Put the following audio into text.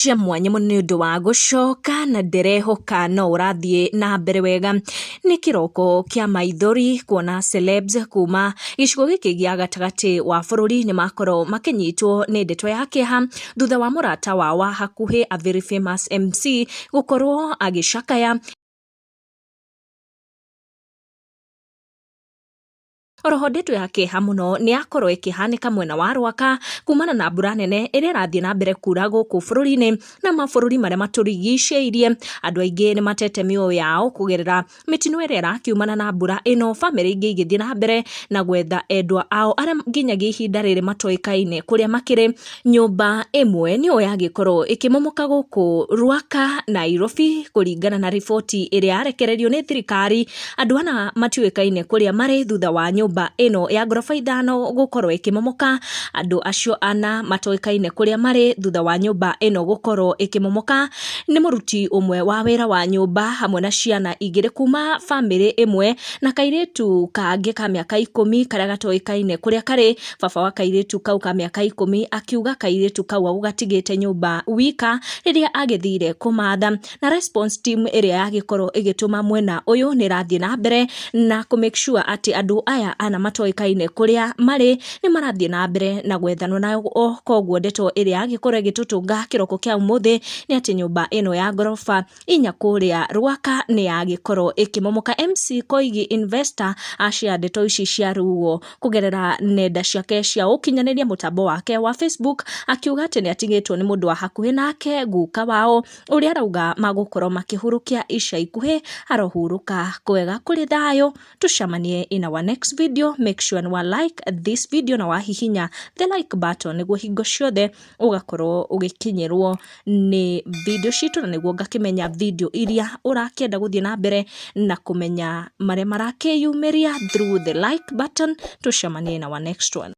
cia mwanya muno ni undu wa gucoka na nderehoka no urathie na mbere wega ni kiroko kia maithori kuona celebs kuma gicigo giki gia gatagati wa bururi ni makoro makinyitwo ni ndeto ya kiha thutha wa murata wa hakuhi a very famous MC gukorwo agicakaya oroho ndeto yake hamuno ni akorwo ikihanika mwena wa Rwaka kumana na mbura nene iria rathie na mbere kura guku bururi-ini na mabururi maria maturigiceirie. Andu aingi ni matete mioyo yao kugerera mitino iria irakiumana na mbura ino, family ingi igithie na mbere na gwetha endwa ao aria nginyagia ihinda riri matoikaine kuria makiri. Nyumba imwe niyo yagikorwo ikimomoka guku Rwaka Nairobi kuringana na riboti iria yarekererio ni thirikari. Andu ana matiuikaine kuria mari thutha wa nyumba ino ya gorofa ithano gukorwo ikimomoka. Andu acio ana matoikaine kuria mari thutha wa nyumba ino gukorwo ikimomoka ni muruti umwe wa wira wa nyumba hamwe na ciana igiri kuma family imwe na kairitu kangi ka miaka 10 karia gatoikaine kuria kari. Baba wa kairitu kau ka miaka 10 akiuga kairitu kau agugatigite nyumba wika riria agithire kumatha, na response team iria yagikorwo igituma mwena uyu ni rathie na mbere na ku make sure ati andu aya ana matoikaine kuria mari ni marathie na mbere na gwethanwa na koguo ndeto iria yagikorwo igitutunga kiroko kia umuthi ni ati nyumba ino ya gorofa inya kuria Rwaka ni yagikorwo ikimomoka. MC Koigi investor acia ndeto ici cia ruo kugerera nenda ciake cia ukinyaniria mutambo wake wa Facebook akiuga ati ni atigitwo ni mundu wa hakuhi nake guka wao uria arauga magukorwo makihurukia ica ikuhi arohuruka kwega kuri thayo. Tucamanie in our next video. Make sure you like this video na wahihinya the like button niguo hingo ciothe ugakorwo ugikinyirwo ni video citu na niguo ngakimenya video iria urakenda guthie na mbere na kumenya maria marakiyumiria through the like button. Tucamanie in our next one.